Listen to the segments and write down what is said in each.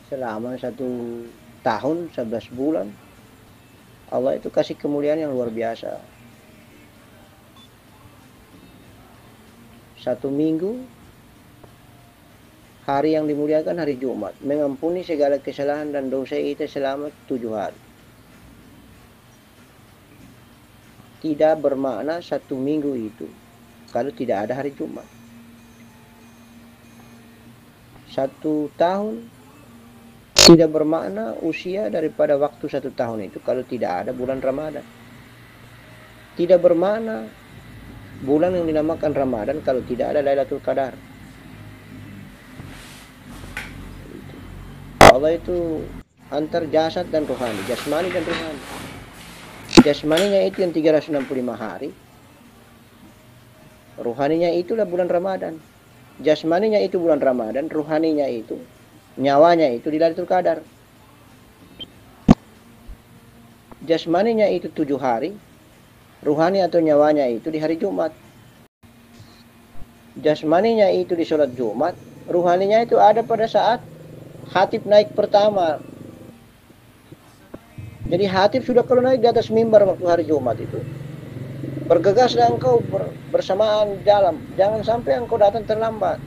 selama 1 tahun 11 bulan. Allah itu kasih kemuliaan yang luar biasa. 1 minggu, hari yang dimuliakan hari Jumat, mengampuni segala kesalahan dan dosa kita selama 7 hari. Tidak bermakna 1 minggu itu kalau tidak ada hari Jumat. 1 tahun tidak bermakna usia daripada waktu 1 tahun itu kalau tidak ada bulan Ramadan. Tidak bermakna bulan yang dinamakan Ramadan kalau tidak ada Lailatul Qadar. Allah itu antar jasad dan rohani, jasmani dan rohani. Jasmaninya itu yang 365 hari. Rohaninya itulah bulan Ramadan. Jasmaninya itu bulan Ramadan, rohaninya itu, nyawanya itu di Lailatul Qadar. Jasmaninya itu 7 hari, rohani atau nyawanya itu di hari Jumat. Jasmaninya itu di sholat Jumat, rohaninya itu ada pada saat khatib naik pertama. Jadi khatib sudah kalau naik di atas mimbar waktu hari Jumat itu, bergegaslah engkau bersamaan dalam, jangan sampai engkau datang terlambat.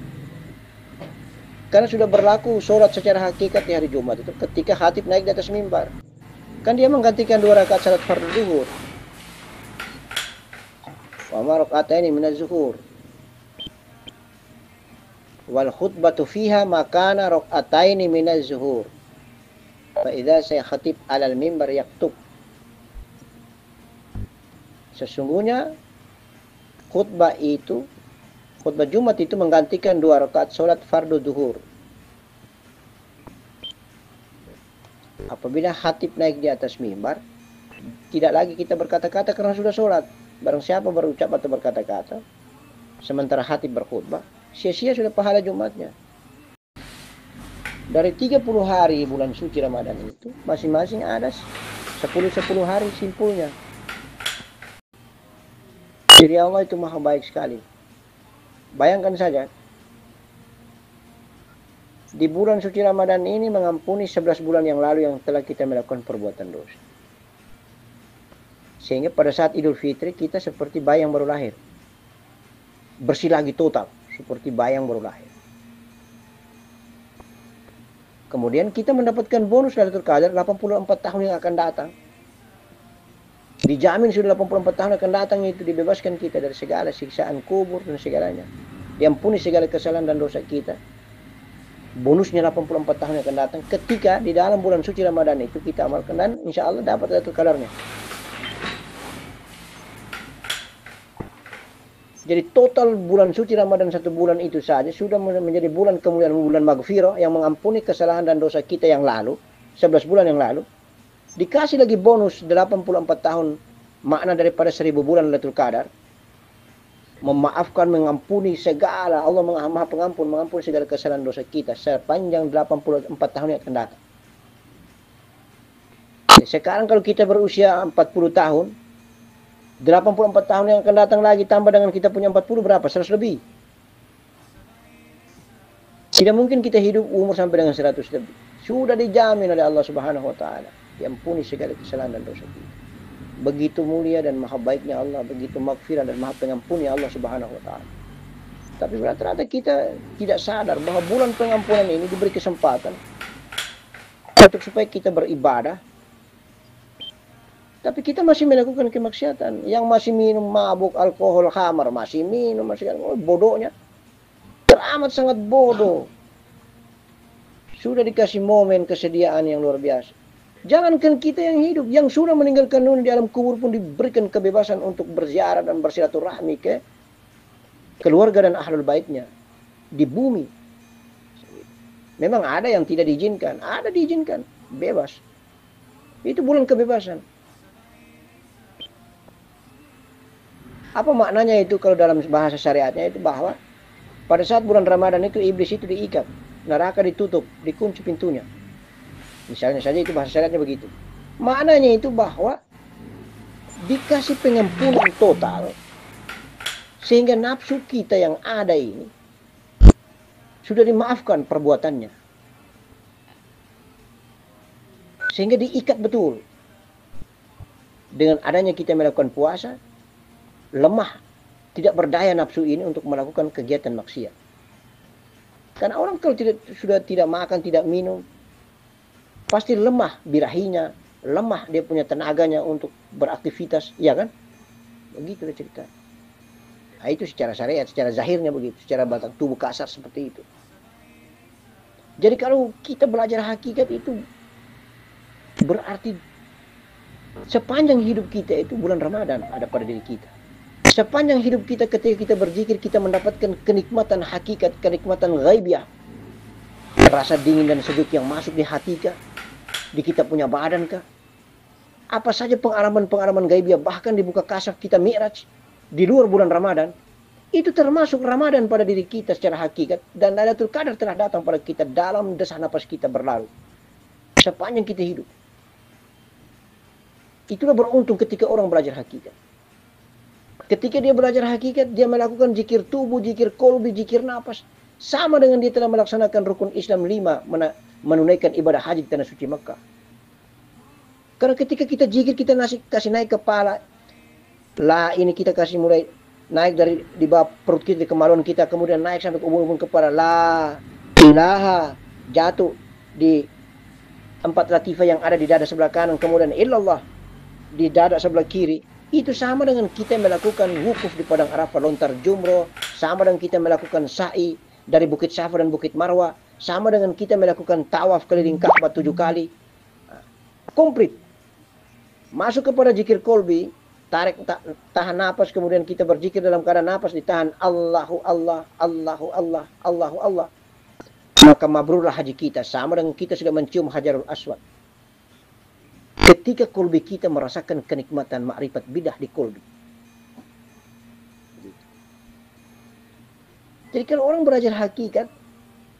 Karena sudah berlaku sholat secara hakikat di hari Jumat itu ketika khatib naik di atas mimbar. Kan dia menggantikan 2 rakaat salat fardu zuhur. Wa ma raka'ataini minaz zuhur. Wal khutbatu fiha makana raka'ataini minaz zuhur. Fa idza saya khatib 'alal mimbar yaktub. Sesungguhnya khutbah Jumat itu menggantikan 2 rakaat salat fardu zuhur. Apabila khatib naik di atas mimbar, tidak lagi kita berkata-kata karena sudah sholat. Barang siapa berucap atau berkata-kata sementara khatib berkhutbah, sia-sia sudah pahala Jumatnya. Dari 30 hari bulan suci Ramadan itu, masing-masing ada 10 hari simpulnya. Diri Allah itu maha baik sekali. Bayangkan saja, di bulan suci Ramadan ini mengampuni 11 bulan yang lalu yang telah kita melakukan perbuatan dosa. Sehingga pada saat Idul Fitri kita seperti bayi yang baru lahir. Bersih lagi total, seperti bayi yang baru lahir. Kemudian kita mendapatkan bonus Lailatul Qadar 84 tahun yang akan datang. Dijamin sudah 84 tahun akan datang itu dibebaskan kita dari segala siksaan kubur dan segalanya. Diampuni segala kesalahan dan dosa kita. Bonusnya 84 tahun yang akan datang ketika di dalam bulan suci Ramadan itu kita amalkan dan insya Allah dapat Lailatul Qadarnya. Jadi total bulan suci Ramadan 1 bulan itu saja sudah menjadi bulan kemuliaan, bulan maghfirah yang mengampuni kesalahan dan dosa kita yang lalu, 11 bulan yang lalu. Dikasih lagi bonus 84 tahun makna daripada 1000 bulan Lailatul Qadar. Memaafkan, mengampuni segala, Allah Maha Pengampun, mengampuni segala kesalahan dosa kita sepanjang 84 tahun yang akan datang. Sekarang kalau kita berusia 40 tahun, 84 tahun yang akan datang lagi tambah dengan kita punya 40 berapa? 100 lebih. Tidak mungkin kita hidup umur sampai dengan 100 lebih. Sudah dijamin oleh Allah Subhanahu wa taala. Diampuni segala kesalahan dan dosa kita. Begitu mulia dan maha baiknya Allah, begitu maghfirah dan maha pengampunnya Allah Subhanahu wa taala. Tapi ternyata kita tidak sadar bahwa bulan pengampunan ini diberi kesempatan untuk supaya kita beribadah. Tapi kita masih melakukan kemaksiatan. Yang masih minum mabuk, alkohol, khamar, masih minum, masih bodohnya. Teramat sangat bodoh. Sudah dikasih momen kesediaan yang luar biasa. Jangankan kita yang hidup, yang sudah meninggalkan dunia di alam kubur pun diberikan kebebasan untuk berziarah dan bersilaturahmi ke keluarga dan ahlul baitnya di bumi. Memang ada yang tidak diizinkan, ada diizinkan, bebas. Itu bulan kebebasan. Apa maknanya itu kalau dalam bahasa syariatnya itu bahwa pada saat bulan Ramadan itu iblis itu diikat, neraka ditutup, dikunci pintunya. Misalnya saja itu bahasa syariatnya begitu. Maknanya itu bahwa dikasih pengampunan total sehingga nafsu kita yang ada ini sudah dimaafkan perbuatannya. Sehingga diikat betul. Dengan adanya kita melakukan puasa, lemah, tidak berdaya nafsu ini untuk melakukan kegiatan maksiat. Karena orang kalau sudah tidak makan, tidak minum, pasti lemah birahinya, lemah dia punya tenaganya untuk beraktivitas, ya kan? Begitulah cerita. Nah, itu secara syariat, secara zahirnya begitu, secara batang tubuh kasar seperti itu. Jadi kalau kita belajar hakikat itu berarti sepanjang hidup kita itu bulan Ramadan ada pada diri kita. Sepanjang hidup kita ketika kita berzikir, kita mendapatkan kenikmatan hakikat, kenikmatan ghaibiyah. Rasa dingin dan sejuk yang masuk di hati kah? Di kita punya badan kah? Apa saja pengalaman-pengalaman ghaibiyah, bahkan di muka kasaf kita mi'raj di luar bulan Ramadan, itu termasuk Ramadan pada diri kita secara hakikat. Dan Lailatul Qadar telah datang pada kita dalam desah napas kita berlalu. Sepanjang kita hidup. Itulah beruntung ketika orang belajar hakikat. Ketika dia belajar hakikat, dia melakukan zikir tubuh, zikir kolbi, zikir nafas. Sama dengan dia telah melaksanakan rukun Islam 5, menunaikan ibadah haji di tanah suci Mekah. Karena ketika kita zikir, kita kasih naik kepala. Lah ini kita kasih mulai naik dari di bawah perut kita, di kemaluan kita, kemudian naik sampai ke ubun-ubun kepala. La ilaha, jatuh di 4 latifah yang ada di dada sebelah kanan, kemudian illallah di dada sebelah kiri. Itu sama dengan kita melakukan wukuf di Padang Arafah, lontar jumroh, sama dengan kita melakukan sa'i dari Bukit Safa dan Bukit Marwah, sama dengan kita melakukan tawaf keliling Ka'bah 7 kali. Komplit. Masuk kepada zikir kolbi, tahan napas, kemudian kita berzikir dalam keadaan napas ditahan, Allahu Allah, Allahu Allah, Allahu Allah. Maka mabrurlah haji kita, sama dengan kita sudah mencium Hajarul Aswad. Ketika kolbi kita merasakan kenikmatan ma'rifat bidah di kolbi. Jadi kalau orang belajar hakikat,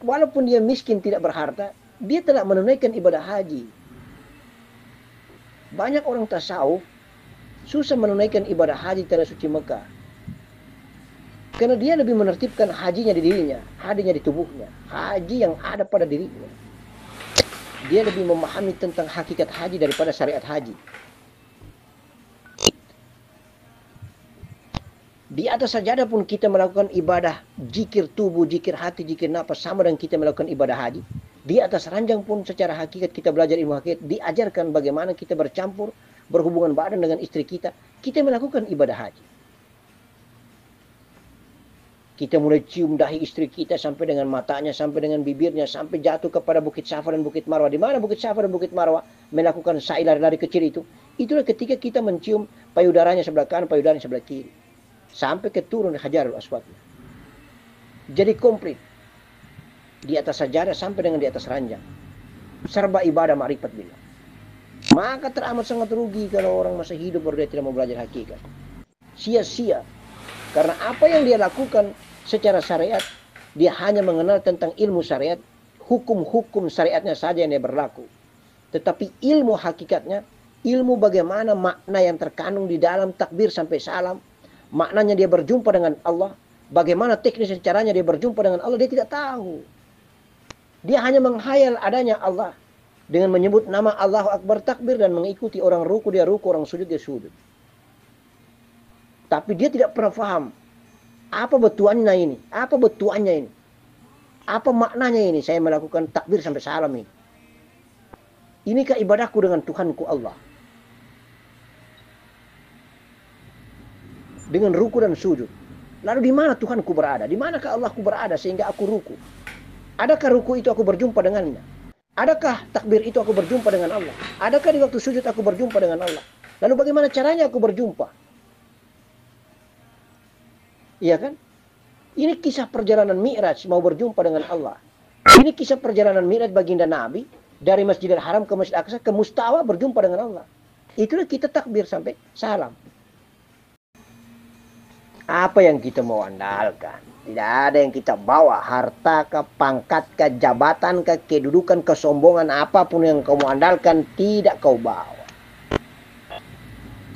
walaupun dia miskin tidak berharta, dia telah menunaikan ibadah haji. Banyak orang tasawuf susah menunaikan ibadah haji tanah suci Mekah. Karena dia lebih menertibkan hajinya di dirinya, hajinya di tubuhnya, haji yang ada pada dirinya. Dia lebih memahami tentang hakikat haji daripada syariat haji. Di atas sajadah pun kita melakukan ibadah zikir tubuh, zikir hati, zikir nafas, sama dengan kita melakukan ibadah haji. Di atas ranjang pun secara hakikat kita belajar ilmu hakikat, diajarkan bagaimana kita bercampur, berhubungan badan dengan istri kita. Kita melakukan ibadah haji. Kita mulai cium dahi istri kita sampai dengan matanya, sampai dengan bibirnya, sampai jatuh kepada Bukit Safa dan Bukit Marwah. Di mana Bukit Safa dan Bukit Marwah melakukan sa'i lari-lari kecil itu. Itulah ketika kita mencium payudaranya sebelah kanan, payudaranya sebelah kiri. Sampai ke turun Hajarul Aswad. Jadi komplit. Di atas sajadah sampai dengan di atas ranjang. Serba ibadah ma'rifat billah. Maka teramat sangat rugi kalau orang masa hidup baru dia tidak mau belajar hakikat. Sia-sia. Karena apa yang dia lakukan secara syariat, dia hanya mengenal tentang ilmu syariat, hukum-hukum syariatnya saja yang dia berlaku. Tetapi ilmu hakikatnya, ilmu bagaimana makna yang terkandung di dalam takbir sampai salam, maknanya dia berjumpa dengan Allah, bagaimana teknis dan caranya dia berjumpa dengan Allah, dia tidak tahu. Dia hanya menghayal adanya Allah dengan menyebut nama Allahu Akbar, takbir, dan mengikuti orang ruku, dia ruku, orang sujud, dia sujud. Tapi dia tidak pernah paham apa betuannya ini, apa betuannya ini, apa maknanya ini saya melakukan takbir sampai salam ini. Inikah ibadahku dengan Tuhanku Allah? Dengan ruku dan sujud. Lalu di mana Tuhanku berada? Di manakah Allahku berada sehingga aku ruku? Adakah ruku itu aku berjumpa dengannya? Adakah takbir itu aku berjumpa dengan Allah? Adakah di waktu sujud aku berjumpa dengan Allah? Lalu bagaimana caranya aku berjumpa? Iya kan? Ini kisah perjalanan Mi'raj mau berjumpa dengan Allah. Ini kisah perjalanan Mi'raj baginda Nabi dari Masjidil Haram ke Masjid Aqsa ke Mustawa berjumpa dengan Allah. Itulah kita takbir sampai salam. Apa yang kita mau andalkan? Tidak ada yang kita bawa, harta kah, pangkat kah, jabatan kah, kedudukan, kesombongan, apapun yang kau mau andalkan tidak kau bawa.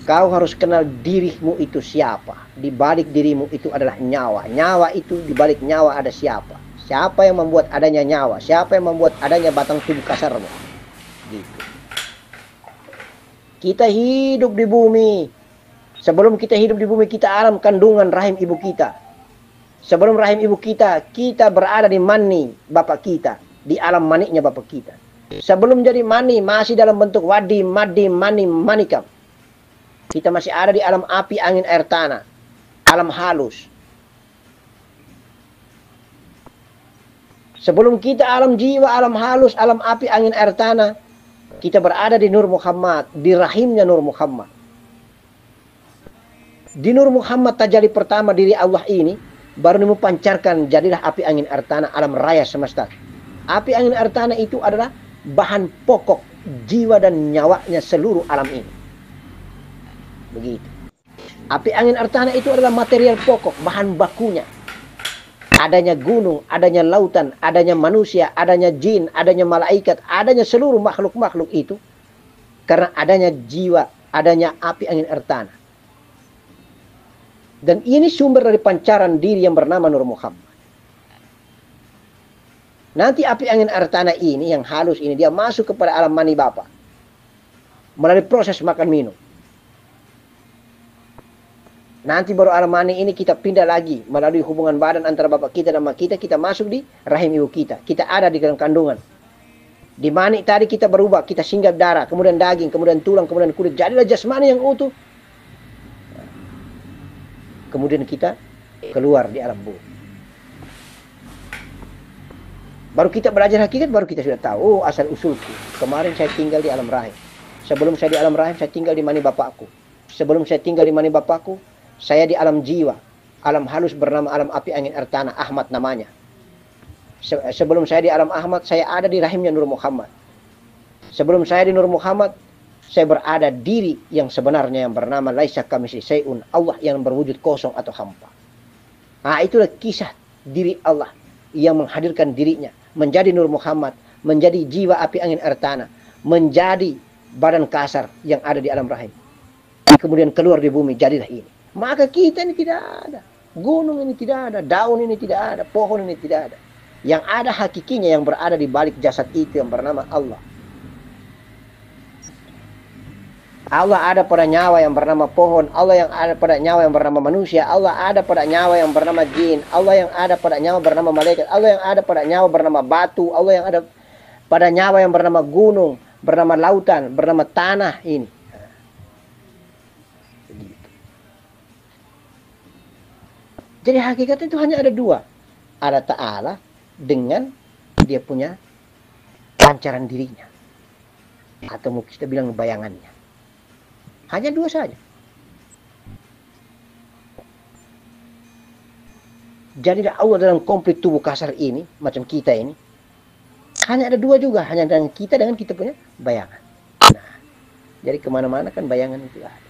Kau harus kenal dirimu itu siapa. Di balik dirimu itu adalah nyawa. Nyawa itu di balik nyawa ada siapa. Siapa yang membuat adanya nyawa. Siapa yang membuat adanya batang tubuh kasarmu. Gitu. Kita hidup di bumi. Sebelum kita hidup di bumi, kita alam kandungan rahim ibu kita. Sebelum rahim ibu kita, kita berada di mani bapak kita. Di alam maniknya bapak kita. Sebelum jadi mani, masih dalam bentuk wadi, madi, mani, manikam. Kita masih ada di alam api, angin, air, tanah. Alam halus. Sebelum kita alam jiwa, alam halus, alam api, angin, air, tanah. Kita berada di Nur Muhammad, di rahimnya Nur Muhammad. Di Nur Muhammad tajali pertama diri Allah ini, baru memancarkan jadilah api angin air tanah alam raya semesta. Api angin air tanah itu adalah bahan pokok jiwa dan nyawanya seluruh alam ini. Begitu. Api angin air tanah itu adalah material pokok, bahan bakunya. Adanya gunung, adanya lautan, adanya manusia, adanya jin, adanya malaikat, adanya seluruh makhluk-makhluk itu. Karena adanya jiwa, adanya api angin air tanah. Dan ini sumber dari pancaran diri yang bernama Nur Muhammad. Nanti api angin air tanah ini, yang halus ini, dia masuk kepada alam mani Bapa. Melalui proses makan minum. Nanti baru alam mani ini kita pindah lagi. Melalui hubungan badan antara Bapak kita dan Mak kita, kita masuk di rahim ibu kita. Kita ada di dalam kandungan. Di mani tadi kita berubah, kita singgah darah, kemudian daging, kemudian tulang, kemudian kulit. Jadilah jasmani yang utuh. Kemudian kita keluar di alam bumi. Baru kita belajar hakikat, baru kita sudah tahu, oh asal usulku. Kemarin saya tinggal di alam rahim. Sebelum saya di alam rahim, saya tinggal di mani bapakku. Sebelum saya tinggal di mani bapakku, saya di alam jiwa. Alam halus bernama alam api angin air tanah, Ahmad namanya. Sebelum saya di alam Ahmad, saya ada di rahimnya Nur Muhammad. Sebelum saya di Nur Muhammad, saya berada diri yang sebenarnya yang bernama Laisa Kamitslihi Syai'un, Allah yang berwujud kosong atau hampa. Nah, itulah kisah diri Allah yang menghadirkan dirinya menjadi Nur Muhammad, menjadi jiwa api angin air tanah, menjadi badan kasar yang ada di alam rahim. Kemudian keluar di bumi, jadilah ini. Maka kita ini tidak ada. Gunung ini tidak ada, daun ini tidak ada, pohon ini tidak ada. Yang ada hakikinya yang berada di balik jasad itu yang bernama Allah. Allah ada pada nyawa yang bernama pohon, Allah yang ada pada nyawa yang bernama manusia, Allah ada pada nyawa yang bernama jin, Allah yang ada pada nyawa bernama malaikat, Allah yang ada pada nyawa bernama batu, Allah yang ada pada nyawa yang bernama gunung, bernama lautan, bernama tanah ini. Jadi hakikatnya itu hanya ada dua. Ada Ta'ala dengan dia punya pancaran dirinya. Atau mungkin kita bilang bayangannya. Hanya dua saja. Jadilah Allah dalam komplit tubuh kasar ini, macam kita ini. Hanya ada dua juga, hanya dengan kita punya bayangan. Nah, jadi kemana-mana kan bayangan itu ada.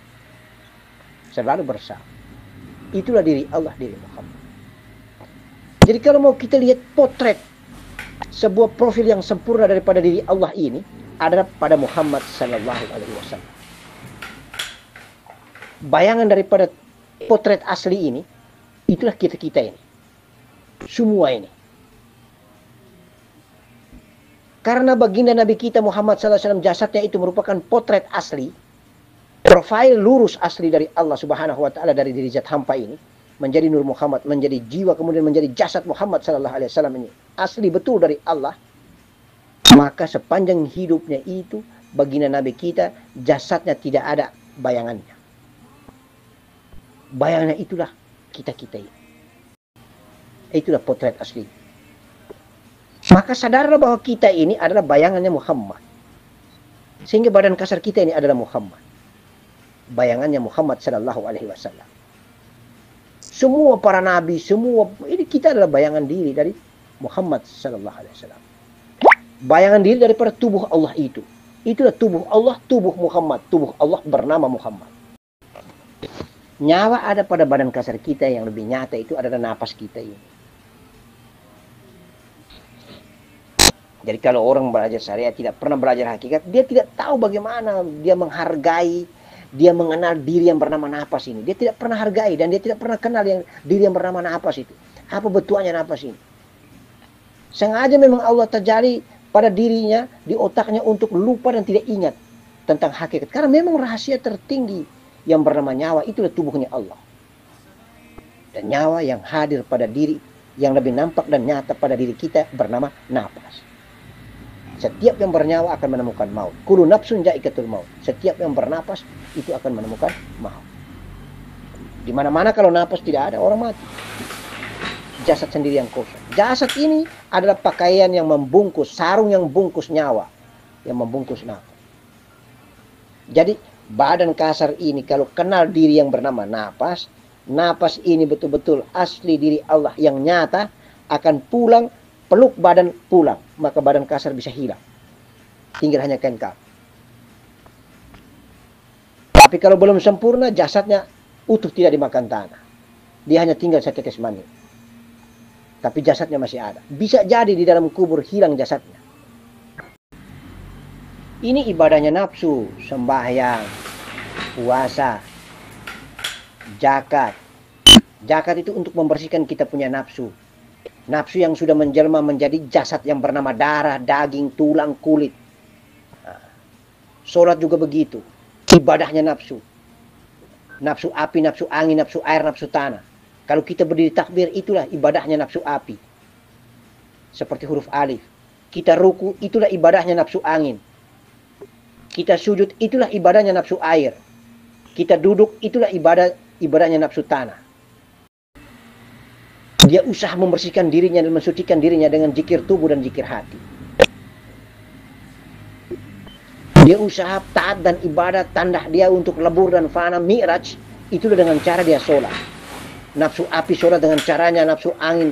Selalu bersama. Itulah diri Allah, diri Muhammad. Jadi kalau mau kita lihat potret sebuah profil yang sempurna daripada diri Allah ini adalah pada Muhammad sallallahu alaihi wasallam. Bayangan daripada potret asli ini, itulah kita ini. Semua ini. Karena baginda Nabi kita Muhammad sallallahu alaihi wasallam jasadnya itu merupakan potret asli, profil lurus asli dari Allah Subhanahu wa taala dari diri zat hampa ini, menjadi Nur Muhammad, menjadi jiwa, kemudian menjadi jasad Muhammad sallallahu alaihi wasallam ini. Asli betul dari Allah. Maka sepanjang hidupnya itu baginda Nabi kita jasadnya tidak ada bayangannya. Bayangannya itulah kita ini. Itulah potret asli. Maka sadarlah bahwa kita ini adalah bayangannya Muhammad. Sehingga badan kasar kita ini adalah Muhammad. Bayangannya Muhammad sallallahu alaihi wasallam. Semua para nabi, semua ini kita adalah bayangan diri dari Muhammad sallallahu alaihi wasallam. Bayangan diri daripada tubuh Allah itu. Itulah tubuh Allah, tubuh Muhammad, tubuh Allah bernama Muhammad. Nyawa ada pada badan kasar kita, yang lebih nyata itu adalah napas kita ini. Jadi kalau orang belajar syariat tidak pernah belajar hakikat, dia tidak tahu bagaimana dia menghargai, dia mengenal diri yang bernama napas ini. Dia tidak pernah hargai dan dia tidak pernah kenal diri yang bernama napas itu. Apa betulannya napas ini? Sengaja memang Allah terjadi pada dirinya, di otaknya untuk lupa dan tidak ingat. tentang hakikat. Karena memang rahasia tertinggi yang bernama nyawa itulah tubuhnya Allah. Dan nyawa yang hadir pada diri, yang lebih nampak dan nyata pada diri kita bernama napas. Setiap yang bernyawa akan menemukan maut. Kullu nafsun za'iqatul maut. Setiap yang bernapas itu akan menemukan maut. Di mana-mana kalau napas tidak ada, orang mati. Jasad sendiri yang kosong. Jasad ini adalah pakaian yang membungkus, sarung yang bungkus nyawa, yang membungkus nafas. Jadi badan kasar ini kalau kenal diri yang bernama napas, napas ini betul-betul asli diri Allah yang nyata, akan pulang, peluk badan pulang, maka badan kasar bisa hilang. Tinggal hanya kain kafan. Tapi kalau belum sempurna, jasadnya utuh tidak dimakan tanah. Dia hanya tinggal setetes mani. Tapi jasadnya masih ada. Bisa jadi di dalam kubur hilang jasadnya. Ini ibadahnya nafsu, sembahyang, puasa, zakat. Zakat itu untuk membersihkan kita punya nafsu. Nafsu yang sudah menjelma menjadi jasad yang bernama darah, daging, tulang, kulit. Sholat juga begitu. Ibadahnya nafsu. Nafsu api, nafsu angin, nafsu air, nafsu tanah. Kalau kita berdiri takbir, itulah ibadahnya nafsu api. Seperti huruf alif. Kita ruku, itulah ibadahnya nafsu angin. Kita sujud, itulah ibadahnya nafsu air. Kita duduk, itulah ibadahnya nafsu tanah. Dia usaha membersihkan dirinya dan mensucikan dirinya dengan zikir tubuh dan zikir hati. Dia usaha taat dan ibadah, tanda dia untuk lebur dan fana, mi'raj, itulah dengan cara dia sholat. Nafsu api sholat dengan caranya, nafsu angin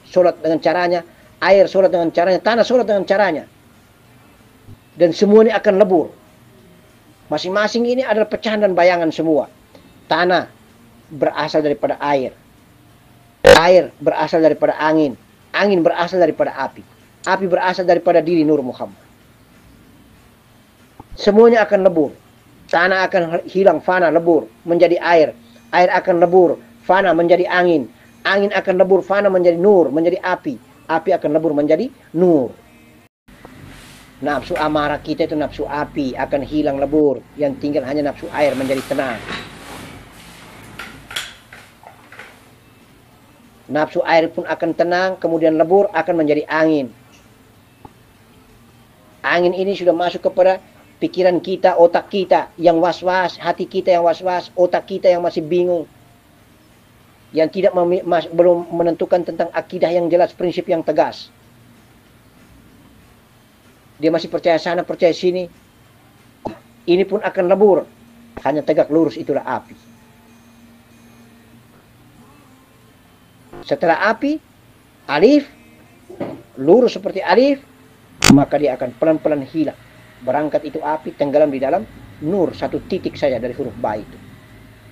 sholat dengan caranya, air sholat dengan caranya, tanah sholat dengan caranya. Dan semua ini akan lebur. Masing-masing ini adalah pecahan dan bayangan semua. Tanah berasal daripada air. Air berasal daripada angin. Angin berasal daripada api. Api berasal daripada diri Nur Muhammad. Semuanya akan lebur. Tanah akan hilang, fana, lebur, menjadi air. Air akan lebur, fana, menjadi angin. Angin akan lebur, fana, menjadi nur, menjadi api. Api akan lebur, menjadi nur. Nafsu amarah kita itu nafsu api, akan hilang, lebur. Yang tinggal hanya nafsu air, menjadi tenang. Nafsu air pun akan tenang, kemudian lebur, akan menjadi angin. Angin ini sudah masuk kepada pikiran kita, otak kita yang was-was, hati kita yang was-was, otak kita yang masih bingung. Yang tidak belum menentukan tentang akidah yang jelas, prinsip yang tegas. Dia masih percaya sana, percaya sini. Ini pun akan lebur. Hanya tegak lurus, itulah api. Setelah api, alif, lurus seperti alif, maka dia akan pelan-pelan hilang. Berangkat itu api, tenggelam di dalam nur, satu titik saja dari huruf ba itu.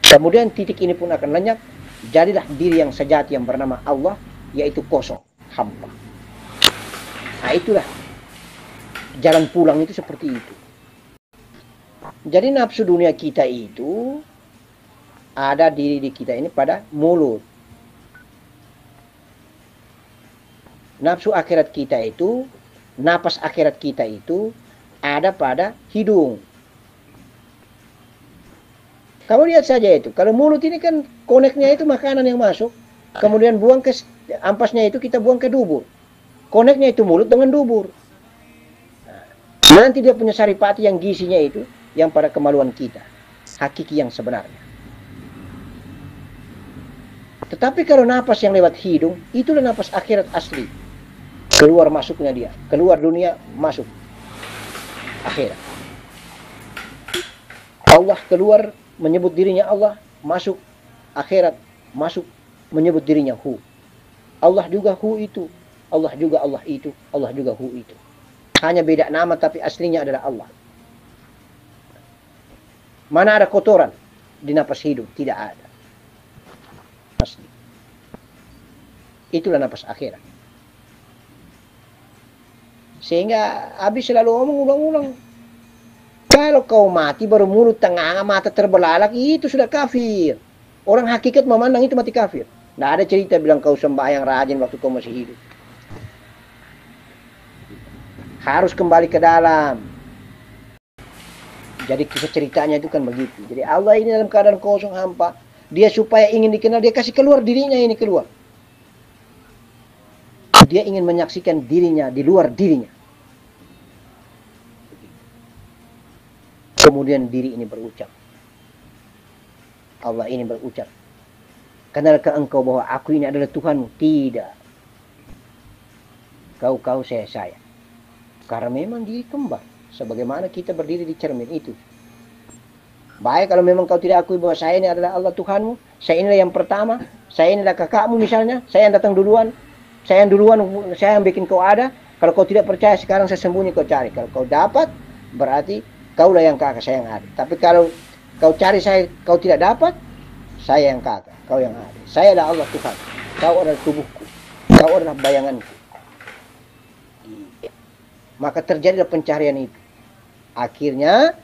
Kemudian titik ini pun akan lenyap, jadilah diri yang sejati yang bernama Allah, yaitu kosong, hampa. Nah itulah, jalan pulang itu seperti itu. Jadi nafsu dunia kita itu, ada diri di kita ini pada mulut. Nafsu akhirat kita itu, napas akhirat kita itu, ada pada hidung. Kamu lihat saja itu. Kalau mulut ini kan koneknya itu makanan yang masuk. Kemudian buang ke ampasnya itu kita buang ke dubur. Koneknya itu mulut dengan dubur. Nanti dia punya saripati yang gizinya itu. Yang pada kemaluan kita. Hakiki yang sebenarnya. Tetapi kalau napas yang lewat hidung. Itulah napas akhirat asli. Keluar masuknya dia. Keluar dunia masuk. Akhirat. Allah keluar menyebut dirinya Allah, masuk akhirat, masuk menyebut dirinya Hu. Allah juga Hu itu, Allah juga Allah itu, Allah juga Hu itu. Hanya beda nama tapi aslinya adalah Allah. Mana ada kotoran di napas hidung? Tidak ada. Asli. Itulah napas akhirat. Sehingga habis selalu ngomong ulang-ulang. Kalau kau mati baru mulut tengah mata terbelalak, itu sudah kafir. Orang hakikat memandang itu mati kafir. Tidak ada cerita bilang kau sembahyang rajin waktu kau masih hidup. Harus kembali ke dalam. Jadi kisah ceritanya itu kan begitu. Jadi Allah ini dalam keadaan kosong hampa. Dia supaya ingin dikenal, dia kasih keluar dirinya ini keluar. Dia ingin menyaksikan dirinya di luar dirinya. Kemudian diri ini berucap. Allah ini berucap. Kenalkah engkau bahwa aku ini adalah Tuhanmu? Tidak. Kau saya. Karena memang diri kembar. Sebagaimana kita berdiri di cermin itu. Baik kalau memang kau tidak akui bahwa saya ini adalah Allah Tuhanmu. Saya inilah yang pertama. Saya inilah kakakmu misalnya. Saya yang datang duluan. Saya yang bikin kau ada. Kalau kau tidak percaya sekarang saya sembunyi kau cari. Kalau kau dapat berarti kaulah yang kakak, saya yang ada. Tapi kalau kau cari saya, kau tidak dapat, saya yang kakak, kau yang ada. Saya adalah Allah Tuhan. Kau adalah tubuhku. Kau adalah bayanganku. Maka terjadilah pencarian itu. Akhirnya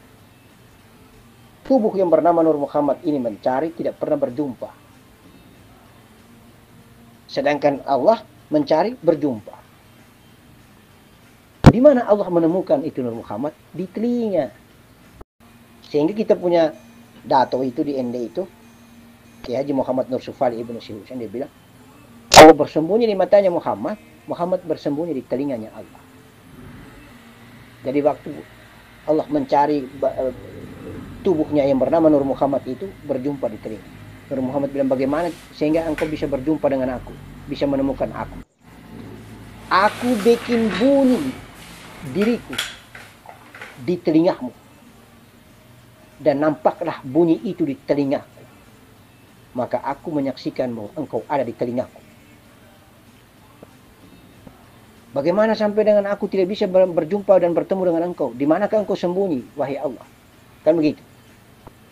tubuh yang bernama Nur Muhammad ini mencari, tidak pernah berjumpa. Sedangkan Allah mencari, berjumpa. Di mana Allah menemukan itu Nur Muhammad? Di telinga. Sehingga kita punya dato itu di ND itu, Kiai Haji Muhammad Nur Sufali Ibnu Syihusyan, dia bilang, Allah bersembunyi di matanya Muhammad, Muhammad bersembunyi di telinganya Allah. Jadi waktu Allah mencari tubuhnya yang bernama Nur Muhammad itu, berjumpa di telinga. Nur Muhammad bilang, bagaimana sehingga engkau bisa berjumpa dengan aku, bisa menemukan aku? Aku bikin bunyi diriku di telingamu. Dan nampaklah bunyi itu di telingaku. Maka aku menyaksikan bahwa engkau ada di telingaku. Bagaimana sampai dengan aku tidak bisa berjumpa dan bertemu dengan engkau? Di manakah engkau sembunyi, wahai Allah? Kan begitu.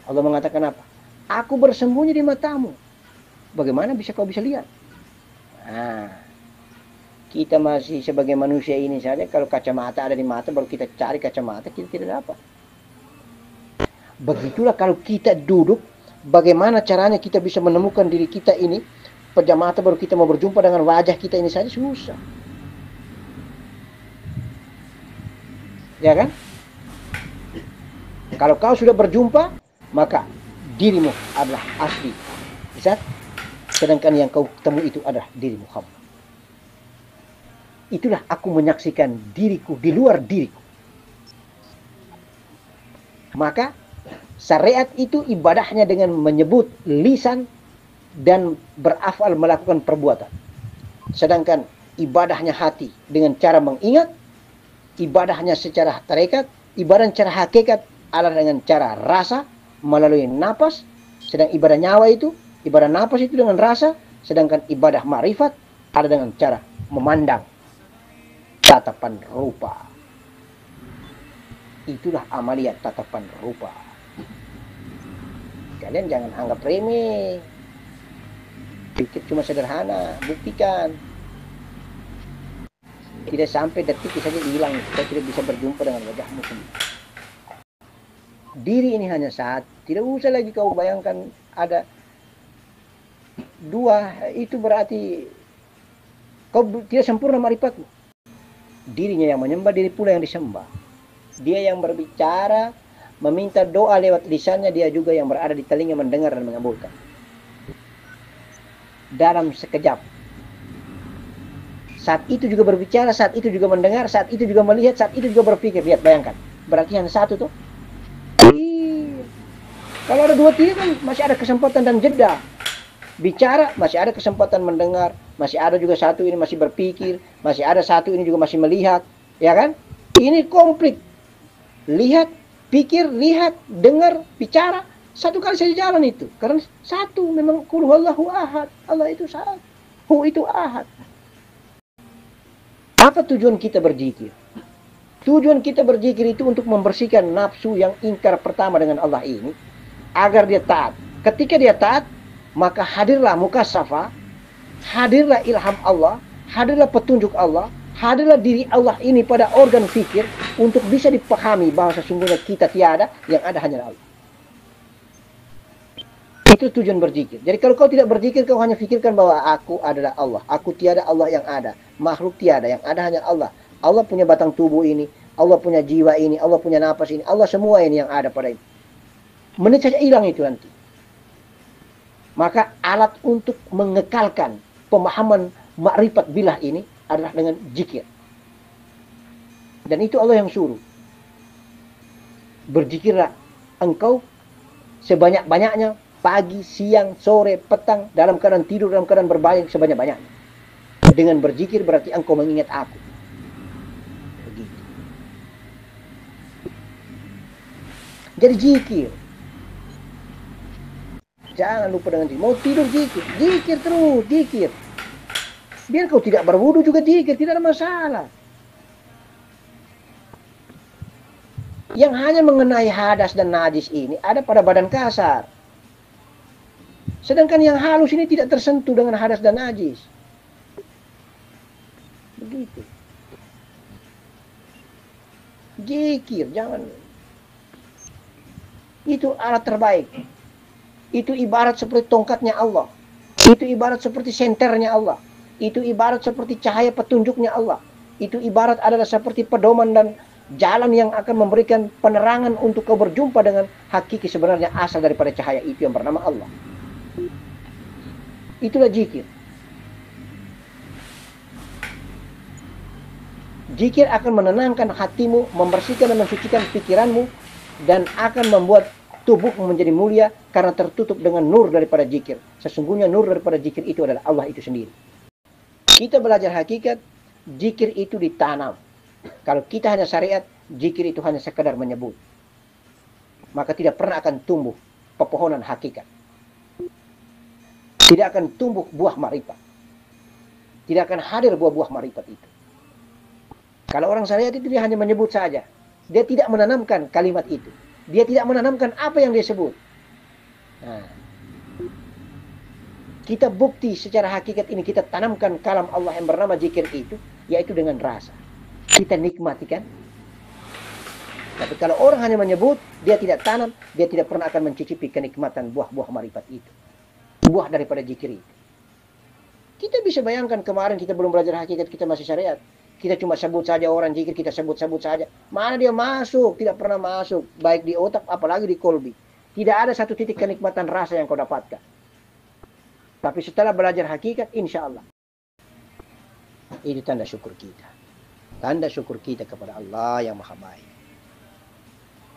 Allah mengatakan apa? Aku bersembunyi di matamu. Bagaimana bisa kau bisa lihat? Nah, kita masih sebagai manusia ini saja, kalau kacamata ada di mata, baru kita cari kacamata, kita tidak dapat. Begitulah kalau kita duduk, bagaimana caranya kita bisa menemukan diri kita ini, pejam mata baru kita mau berjumpa dengan wajah kita ini saja susah. Ya kan? Kalau kau sudah berjumpa, maka dirimu adalah asli. Bisa? Sedangkan yang kau temui itu adalah diri Muhammad. Itulah aku menyaksikan diriku di luar diriku. Maka syariat itu ibadahnya dengan menyebut lisan dan berafal melakukan perbuatan. Sedangkan ibadahnya hati dengan cara mengingat, ibadahnya secara tarekat, ibadah secara hakikat adalah dengan cara rasa melalui napas. Sedang ibadah nyawa itu, ibadah napas itu dengan rasa. Sedangkan ibadah ma'rifat ada dengan cara memandang, tatapan rupa. Itulah amaliyat tatapan rupa. Kalian jangan anggap remeh. Pikir cuma sederhana, buktikan. Tidak sampai detik saja hilang, kita tidak bisa berjumpa dengan wajahmu sendiri. Diri ini hanya satu. Tidak usah lagi kau bayangkan ada dua, itu berarti kau tidak sempurna marifatmu. Dirinya yang menyembah, diri pula yang disembah. Dia yang berbicara, meminta doa lewat lisannya, dia juga yang berada di telinga mendengar dan mengabulkan. Dalam sekejap. Saat itu juga berbicara, saat itu juga mendengar, saat itu juga melihat, saat itu juga berpikir. Lihat, bayangkan. Berarti hanya satu tuh. Kalau ada dua tiga kan masih ada kesempatan dan jeda. Bicara, masih ada kesempatan mendengar. Masih ada juga satu ini masih berpikir. Masih ada satu ini juga masih melihat. Ya kan? Ini komplit. Lihat, pikir, lihat, dengar, bicara. Satu kali saja jalan itu. Karena satu memang qul huwallahu ahad. Allah itu satu. Hu itu ahad. Apa tujuan kita berzikir? Tujuan kita berzikir itu untuk membersihkan nafsu yang ingkar pertama dengan Allah ini. Agar dia taat. Ketika dia taat, maka hadirlah mukasafa, hadirlah ilham Allah, hadirlah petunjuk Allah, hadirlah diri Allah ini pada organ fikir untuk bisa dipahami bahwa sesungguhnya kita tiada, yang ada hanyalah Allah. Itu tujuan berzikir. Jadi kalau kau tidak berzikir, kau hanya fikirkan bahwa aku adalah Allah. Aku tiada, Allah yang ada. Makhluk tiada, yang ada hanya Allah. Allah punya batang tubuh ini. Allah punya jiwa ini, Allah punya napas ini, Allah semua ini yang ada pada itu. Menit saja hilang itu nanti. Maka alat untuk mengekalkan pemahaman makrifat billah ini adalah dengan zikir. Dan itu Allah yang suruh. Berzikirlah engkau sebanyak-banyaknya, pagi, siang, sore, petang, dalam keadaan tidur, dalam keadaan berbaring, sebanyak-banyaknya. Dengan berzikir berarti engkau mengingat aku. Begitu. Jadi zikir. Jangan lupa dengan zikir. Mau tidur zikir. Zikir terus, zikir. Biar kau tidak berwudu juga zikir, tidak ada masalah. Yang hanya mengenai hadas dan najis ini ada pada badan kasar. Sedangkan yang halus ini tidak tersentuh dengan hadas dan najis. Begitu. Zikir, jangan. Itu alat terbaik. Itu ibarat seperti tongkatnya Allah. Itu ibarat seperti senternya Allah. Itu ibarat seperti cahaya petunjuknya Allah. Itu ibarat adalah seperti pedoman dan jalan yang akan memberikan penerangan untuk kau berjumpa dengan hakiki sebenarnya asal daripada cahaya itu yang bernama Allah. Itulah zikir. Zikir akan menenangkan hatimu, membersihkan dan mensucikan pikiranmu, dan akan membuat tubuhmu menjadi mulia karena tertutup dengan nur daripada zikir. Sesungguhnya nur daripada zikir itu adalah Allah itu sendiri. Kita belajar hakikat, zikir itu ditanam. Kalau kita hanya syariat, zikir itu hanya sekadar menyebut. Maka tidak pernah akan tumbuh pepohonan hakikat. Tidak akan tumbuh buah marifat. Tidak akan hadir buah-buah marifat itu. Kalau orang syariat itu dia hanya menyebut saja. Dia tidak menanamkan kalimat itu. Dia tidak menanamkan apa yang dia sebut. Nah, kita bukti secara hakikat ini, kita tanamkan kalam Allah yang bernama zikir itu, yaitu dengan rasa. Kita nikmati kan? Tapi kalau orang hanya menyebut, dia tidak tanam, dia tidak pernah akan mencicipi kenikmatan buah-buah marifat itu. Buah daripada zikir itu. Kita bisa bayangkan kemarin kita belum belajar hakikat, kita masih syariat. Kita cuma sebut saja orang zikir, kita sebut-sebut saja. Mana dia masuk? Tidak pernah masuk. Baik di otak, apalagi di kolbi. Tidak ada satu titik kenikmatan rasa yang kau dapatkan. Tapi setelah belajar hakikat, insya Allah. Ini tanda syukur kita. Tanda syukur kita kepada Allah yang maha baik.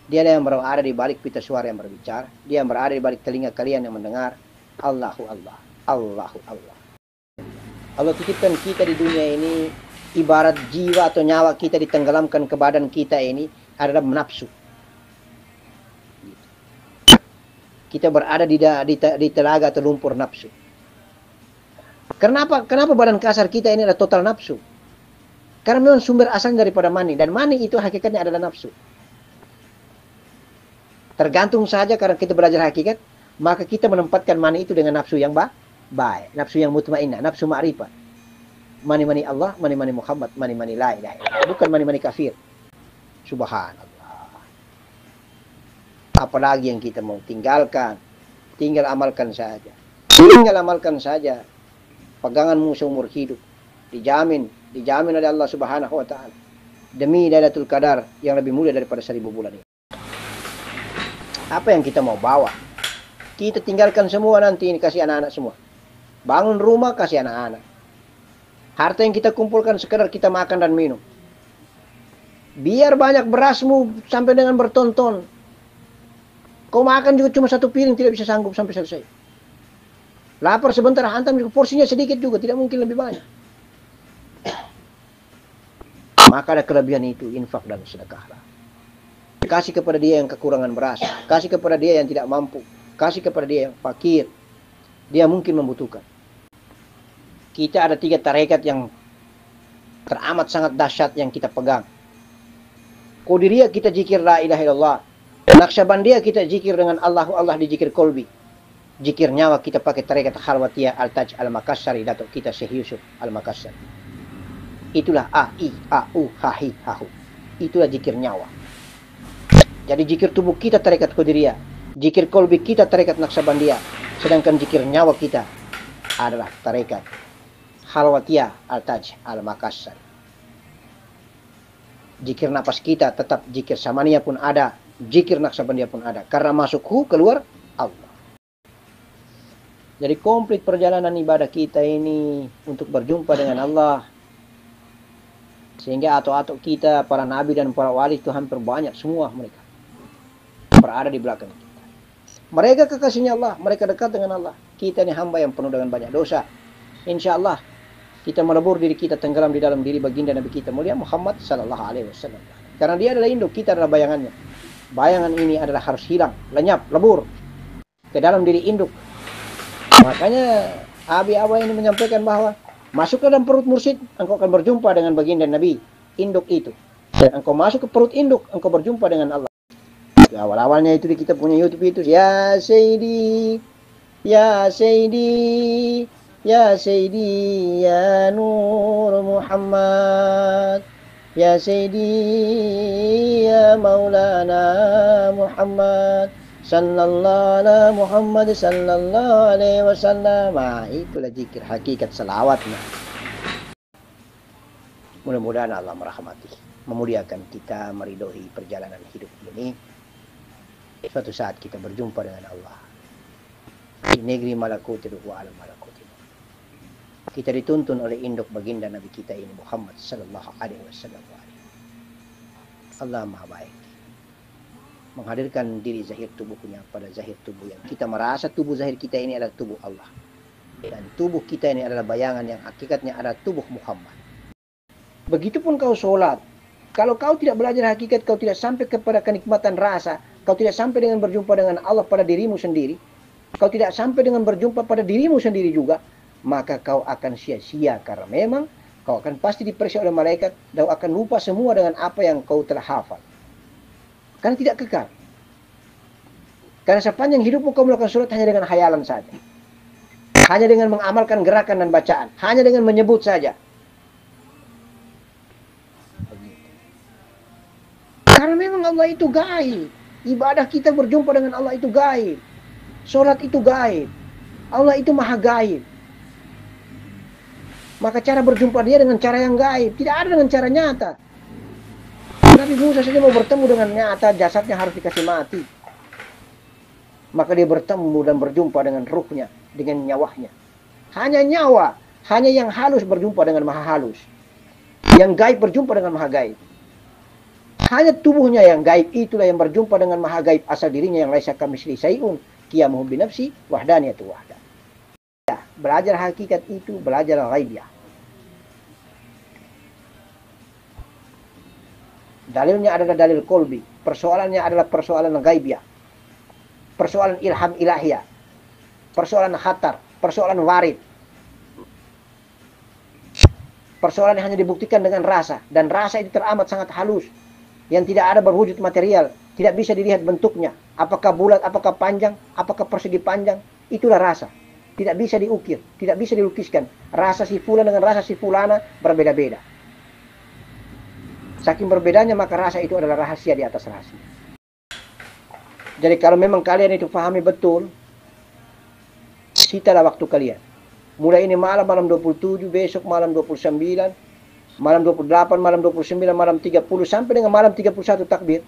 Dia yang berada di balik pita suara yang berbicara. Dia yang berada di balik telinga kalian yang mendengar. Allahu Allah. Allahu Allah. Allah titipkan kita di dunia ini. Ibarat jiwa atau nyawa kita ditenggelamkan ke badan kita ini adalah nafsu. Kita berada di telaga atau lumpur nafsu. Kenapa badan kasar kita ini adalah total nafsu? Karena memang sumber asalnya daripada mani. Dan mani itu hakikatnya adalah nafsu. Tergantung saja karena kita belajar hakikat, maka kita menempatkan mani itu dengan nafsu yang baik. Nafsu yang mutmainnah, nafsu ma'rifat. Mani-mani Allah, mani-mani Muhammad, mani-mani la ilaha illallah. Bukan mani-mani kafir. Subhanallah. Apalagi yang kita mau tinggalkan. Tinggal amalkan saja. Tinggal amalkan saja. Peganganmu seumur hidup. Dijamin oleh Allah Subhanahu wa ta'ala. Demi Lailatul Qadar yang lebih mulia daripada 1000 bulan ini. Apa yang kita mau bawa? Kita tinggalkan semua nanti ini, kasih anak-anak semua. Bangun rumah, kasih anak-anak. Harta yang kita kumpulkan sekedar kita makan dan minum. Biar banyak berasmu sampai dengan bertonton. Kau makan juga cuma satu piring, tidak bisa sanggup sampai selesai. Lapar sebentar, hantam juga porsinya sedikit juga, tidak mungkin lebih banyak. Maka ada kelebihan itu, infak dan sedekahlah. Kasih kepada dia yang kekurangan beras. Kasih kepada dia yang tidak mampu. Kasih kepada dia yang fakir. Dia mungkin membutuhkan. Kita ada 3 tarekat yang teramat sangat dahsyat yang kita pegang. Qadiriyah kita zikir la ilaha illallah. Naqsyabandiyah kita zikir dengan Allahu Allah di zikir kolbi. Zikir nyawa kita pakai tarekat Khalwatiyah Al-Taj Al-Makassari, Datuk kita Syekh Yusuf Al-Makassari. Itulah A, I, A, U, H, I, H, U. Itulah zikir nyawa. Jadi zikir tubuh kita tarekat Qadiriyah. Zikir kolbi kita tarekat Naqsyabandiyah. Sedangkan zikir nyawa kita adalah tarekat Khalwatiyah Al-Taj Al-Makassar. Zikir napas kita tetap zikir samania pun ada, zikir naksabandia pun ada. Karena masuk hu, keluar Allah. Jadi komplit perjalanan ibadah kita ini untuk berjumpa dengan Allah. Sehingga atuk-atuk kita, para nabi dan para wali itu hampir banyak semua mereka berada di belakang kita. Mereka kekasihnya Allah, mereka dekat dengan Allah. Kita ini hamba yang penuh dengan banyak dosa. Insya Allah kita melebur diri kita, tenggelam di dalam diri baginda Nabi kita mulia Muhammad sallallahu alaihi wasallam. Karena dia adalah induk, kita adalah bayangannya. Bayangan ini adalah harus hilang, lenyap, lebur ke dalam diri induk. Makanya Abi ini menyampaikan bahwa masuk ke dalam perut mursyid, engkau akan berjumpa dengan baginda Nabi, induk itu. Dan engkau masuk ke perut induk, engkau berjumpa dengan Allah. Awal-awalnya itu kita punya YouTube itu, ya Sayyidi, ya Sayyidi, ya Sayyidi, ya Nur Muhammad, ya Sayyidi, ya Maulana Muhammad, sallallahu ala Muhammad sallallahu alaihi wasallam. Itulah zikir hakikat salawatnya. Mudah-mudahan Allah merahmati, memuliakan kita, meridhoi perjalanan hidup ini. Suatu saat kita berjumpa dengan Allah di negeri malakuti wa alam malakuti. Kita dituntun oleh induk baginda Nabi kita ini Muhammad sallallahu alaihi wasallam. Allah Maha Baik, menghadirkan diri zahir tubuhnya pada zahir tubuh yang kita merasa tubuh zahir kita ini adalah tubuh Allah, dan tubuh kita ini adalah bayangan yang hakikatnya adalah tubuh Muhammad. Begitupun kau sholat, kalau kau tidak belajar hakikat, kau tidak sampai kepada kenikmatan rasa, kau tidak sampai dengan berjumpa dengan Allah pada dirimu sendiri, kau tidak sampai dengan berjumpa pada dirimu sendiri juga, maka kau akan sia-sia, karena memang kau akan pasti diperiksa oleh malaikat dan akan lupa semua dengan apa yang kau telah hafal. Karena tidak kekal. Karena sepanjang hidupmu kau melakukan surat hanya dengan hayalan saja. Hanya dengan mengamalkan gerakan dan bacaan. Hanya dengan menyebut saja. Karena memang Allah itu gaib. Ibadah kita berjumpa dengan Allah itu gaib. Sholat itu gaib. Allah itu maha gaib. Maka cara berjumpa dia dengan cara yang gaib. Tidak ada dengan cara nyata. Nabi Musa saja mau bertemu dengan nyata, jasadnya harus dikasih mati. Maka dia bertemu dan berjumpa dengan ruhnya, dengan nyawanya. Hanya nyawa, hanya yang halus berjumpa dengan maha halus. Yang gaib berjumpa dengan maha gaib. Hanya tubuhnya yang gaib, itulah yang berjumpa dengan maha gaib asal dirinya yang laisa kamitslihi syai'un, qiyamuhu binafsi wahdaniyatu wahda. Ya, belajar hakikat itu, belajar ghaibiyah. Dalilnya adalah dalil kolbi. Persoalannya adalah persoalan ghaibiyah. Persoalan ilham ilahiyah. Persoalan khatar. Persoalan warid. Persoalan yang hanya dibuktikan dengan rasa. Dan rasa itu teramat sangat halus. Yang tidak ada berwujud material. Tidak bisa dilihat bentuknya. Apakah bulat, apakah panjang, apakah persegi panjang. Itulah rasa. Tidak bisa diukir. Tidak bisa dilukiskan. Rasa si fulan dengan rasa si fulana berbeda-beda. Saking berbedanya maka rasa itu adalah rahasia di atas rahasia. Jadi kalau memang kalian itu pahami betul, sitalah waktu kalian. Mulai ini malam 27, besok malam 29, malam 28, malam 29, malam 30, sampai dengan malam 31 takbir.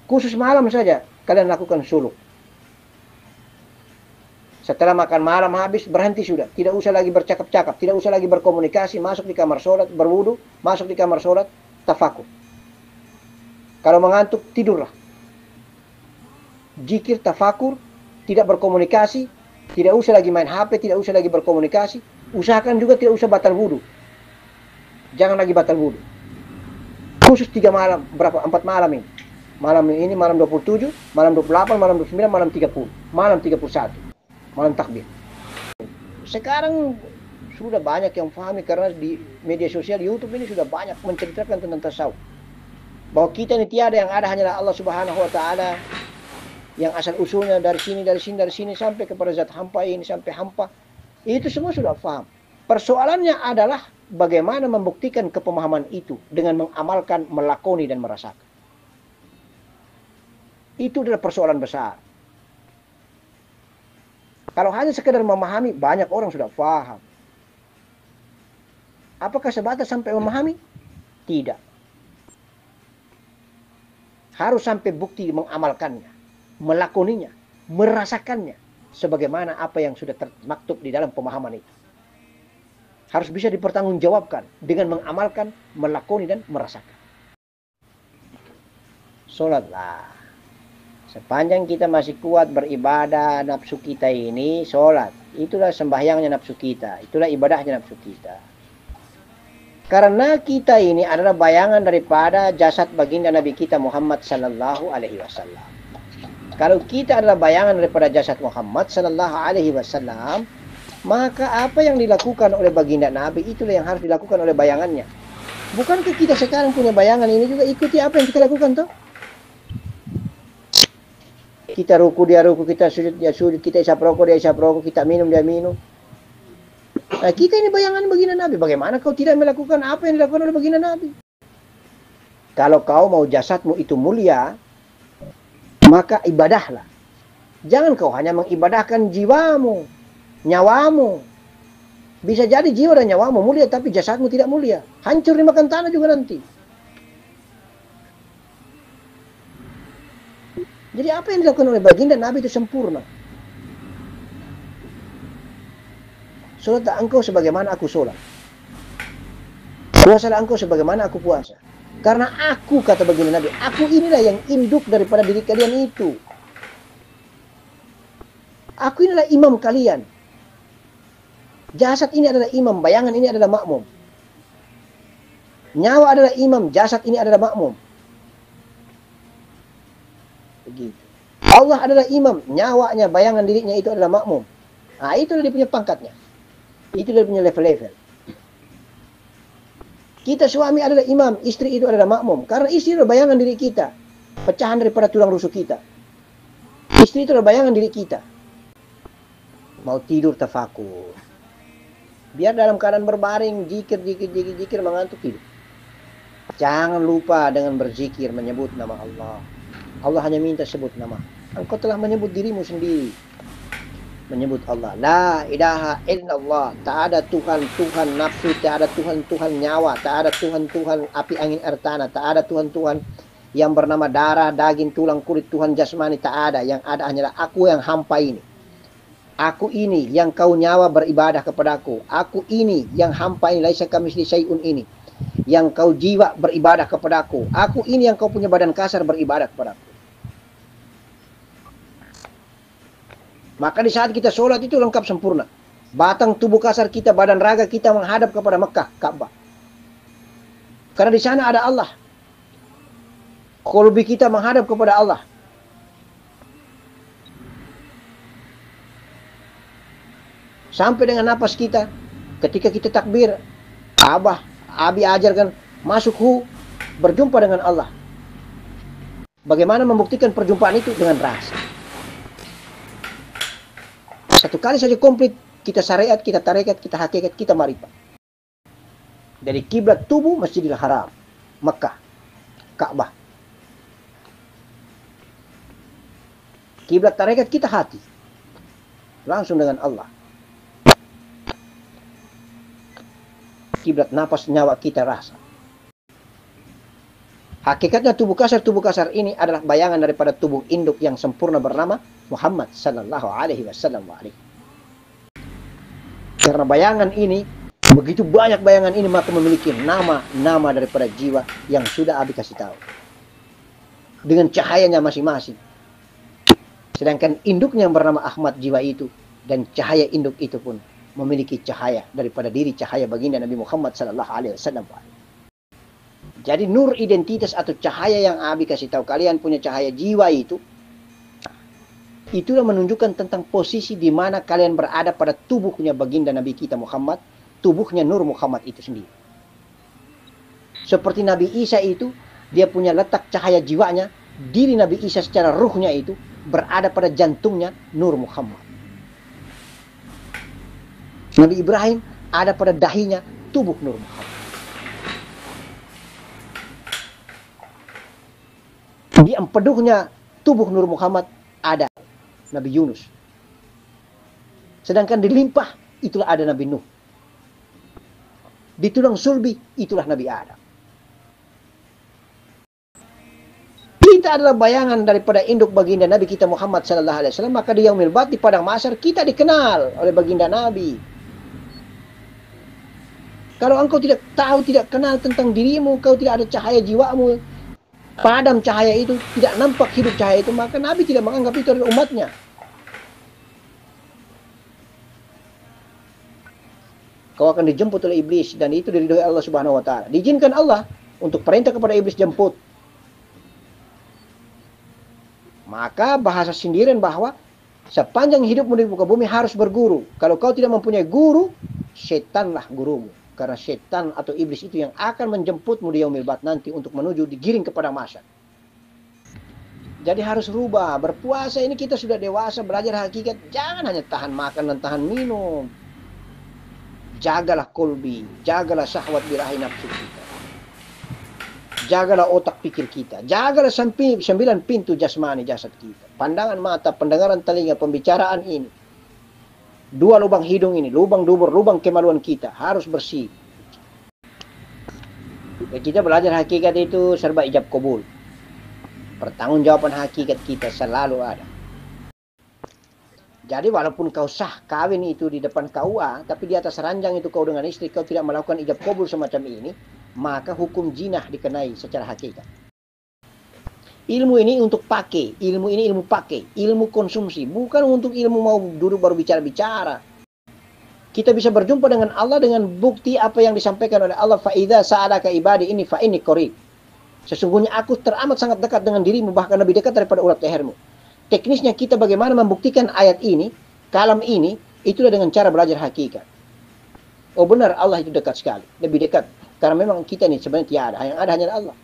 Khusus malam saja kalian lakukan suluk. Setelah makan malam habis, berhenti sudah. Tidak usah lagi bercakap-cakap, tidak usah lagi berkomunikasi, masuk di kamar sholat, berwudu, masuk di kamar sholat, tafakur. Kalau mengantuk, tidurlah. Zikir, tafakur, tidak berkomunikasi, tidak usah lagi main HP, tidak usah lagi berkomunikasi. Usahakan juga tidak usah batal wudu. Jangan lagi batal wudu. Khusus 3 malam, 4 malam ini. Malam ini, malam 27, malam 28, malam 29, malam 30, malam 31, malam takbir. Sekarang sudah banyak yang pahami karena di media sosial YouTube ini sudah banyak menceritakan tentang tasawuf. Bahwa kita ini tiada, yang ada hanyalah Allah Subhanahu wa taala yang asal usulnya dari sini sampai kepada zat hampa ini sampai hampa. Itu semua sudah paham. Persoalannya adalah bagaimana membuktikan kepemahaman itu dengan mengamalkan, melakoni dan merasakan. Itu adalah persoalan besar. Kalau hanya sekedar memahami, banyak orang sudah paham. Apakah sebatas sampai memahami? Tidak. harus sampai bukti mengamalkannya, melakoninya, merasakannya, sebagaimana apa yang sudah termaktub di dalam pemahaman itu. Harus bisa dipertanggungjawabkan dengan mengamalkan, melakoni, dan merasakan. Sholatlah. Sepanjang kita masih kuat beribadah, nafsu kita ini sholat. Itulah sembahyangnya nafsu kita. Itulah ibadahnya nafsu kita. Karena kita ini adalah bayangan daripada jasad baginda Nabi kita Muhammad sallallahu alaihi wasallam. Kalau kita adalah bayangan daripada jasad Muhammad sallallahu alaihi wasallam, maka apa yang dilakukan oleh baginda Nabi itulah yang harus dilakukan oleh bayangannya. Bukankah kita sekarang punya bayangan ini juga ikuti apa yang kita lakukan toh? Kita ruku, dia ruku, kita sujud, dia sujud, kita isap rokok, dia isap rokok, kita minum, dia minum. Nah, kita ini bayangan baginda Nabi. Bagaimana kau tidak melakukan apa yang dilakukan oleh baginda Nabi? Kalau kau mau jasadmu itu mulia, maka ibadahlah. Jangan kau hanya mengibadahkan jiwamu, nyawamu. Bisa jadi jiwa dan nyawamu mulia, tapi jasadmu tidak mulia. Hancur dimakan tanah juga nanti. Jadi apa yang dilakukan oleh baginda Nabi itu sempurna. Sholatlah engkau sebagaimana aku sholat. Puasalah engkau sebagaimana aku puasa. Karena aku, kata baginda Nabi, aku inilah yang induk daripada diri kalian itu. Aku inilah imam kalian. Jasad ini adalah imam, bayangan ini adalah makmum. Nyawa adalah imam, jasad ini adalah makmum. Begitu. Allah adalah imam, nyawanya, bayangan dirinya itu adalah makmum. Nah, itu dia punya pangkatnya. Itu dia punya level-level. Kita suami adalah imam, istri itu adalah makmum. Karena istri adalah bayangan diri kita. Pecahan daripada tulang rusuk kita. Istri itu adalah bayangan diri kita. Mau tidur tafakur. Biar dalam keadaan berbaring, jikir, mengantuk tidur. Jangan lupa dengan berzikir, menyebut nama Allah. Allah hanya minta sebut nama. Engkau telah menyebut dirimu sendiri. Menyebut Allah. La ilaha illallah. Tak ada Tuhan nafsu. Tak ada Tuhan nyawa. Tak ada Tuhan api angin air tanah. Tak ada Tuhan yang bernama darah, daging, tulang, kulit. Tuhan jasmani tak ada. Yang ada hanyalah aku yang hampa ini. Aku ini yang kau nyawa beribadah kepadaku. Aku ini yang hampa ini. Laisa kamitslihi syai'un ini. Yang kau jiwa beribadah kepadaku. Aku ini yang kau punya badan kasar beribadah kepadaku. Maka di saat kita sholat itu lengkap sempurna. Batang tubuh kasar kita, badan raga kita menghadap kepada Mekah, Ka'bah. Karena di sana ada Allah. Qalbi kita menghadap kepada Allah. Sampai dengan napas kita, ketika kita takbir, Abi ajarkan masuk berjumpa dengan Allah. Bagaimana membuktikan perjumpaan itu? Dengan rasa. Satu kali saja komplit, kita syariat, kita tarekat, kita hakikat, kita marifat. Dari kiblat tubuh Masjidil Haram, Mekah, Ka'bah. Kiblat tarekat kita hati. Langsung dengan Allah. Kiblat napas nyawa kita rasa. Hakikatnya tubuh kasar ini adalah bayangan daripada tubuh induk yang sempurna bernama Muhammad sallallahu alaihi wasallam. Karena bayangan ini, begitu banyak bayangan ini, maka memiliki nama daripada jiwa yang sudah Abi kasih tahu. Dengan cahayanya masing-masing. Sedangkan induknya yang bernama Ahmad jiwa itu, dan cahaya induk itu pun memiliki cahaya daripada diri cahaya baginda Nabi Muhammad sallallahu alaihi wasallam. Jadi nur identitas atau cahaya yang Abi kasih tahu kalian punya cahaya jiwa itu, itulah menunjukkan tentang posisi di mana kalian berada pada tubuhnya baginda Nabi kita Muhammad, tubuhnya Nur Muhammad itu sendiri. Seperti Nabi Isa itu, dia punya letak cahaya jiwanya, diri Nabi Isa secara ruhnya itu berada pada jantungnya Nur Muhammad. Nabi Ibrahim ada pada dahinya tubuh Nur Muhammad. Di empeduhnya tubuh Nur Muhammad ada Nabi Yunus. Sedangkan di limpah itulah ada Nabi Nuh. Di tulang sulbi itulah Nabi Adam. kita adalah bayangan daripada induk baginda Nabi kita Muhammad sallallahu alaihi wasallam, maka di yaumil ba'ts di padang mahsyar kita dikenal oleh baginda Nabi. Kalau engkau tidak tahu, tidak kenal tentang dirimu, kau tidak ada cahaya jiwamu, padam cahaya itu, tidak nampak hidup cahaya itu, maka Nabi tidak menganggap itu adalah umatnya. Kau akan dijemput oleh iblis, dan itu diridhoi Allah Subhanahu wa taala. Diizinkan Allah untuk perintah kepada iblis jemput. Maka bahasa sindiran bahwa sepanjang hidupmu di muka bumi harus berguru. Kalau kau tidak mempunyai guru, setanlah gurumu. Karena setan atau iblis itu yang akan menjemputmu di yaumil ba'ts nanti untuk menuju digiring kepada mahsyar. Jadi harus rubah. Berpuasa ini kita sudah dewasa, belajar hakikat. Jangan hanya tahan makan dan tahan minum. Jagalah kolbi, jagalah syahwat birahi nafsu kita. Jagalah otak pikir kita. Jagalah 9 pintu jasmani jasad kita. Pandangan mata, pendengaran telinga, pembicaraan ini. 2 lubang hidung ini, lubang dubur, lubang kemaluan kita harus bersih. Dan kita belajar hakikat itu serba ijab kabul. Pertanggungjawaban hakikat kita selalu ada. Jadi walaupun kau sah kawin itu di depan KUA, tapi di atas ranjang itu kau dengan istri, kau tidak melakukan ijab kabul semacam ini, maka hukum jinah dikenai secara hakikat. Ilmu ini untuk pakai, ilmu ini ilmu pakai, ilmu konsumsi, bukan untuk ilmu mau duduk baru bicara-bicara. Kita bisa berjumpa dengan Allah dengan bukti apa yang disampaikan oleh Allah, fa idza sa'alaka ibadi ini fa inni qarib. Sesungguhnya aku teramat sangat dekat dengan dirimu, bahkan lebih dekat daripada urat lehermu. Teknisnya kita bagaimana membuktikan ayat ini, kalam ini, itulah dengan cara belajar hakikat. Oh benar, Allah itu dekat sekali, lebih dekat. Karena memang kita ini sebenarnya tiada, yang ada hanya Allah.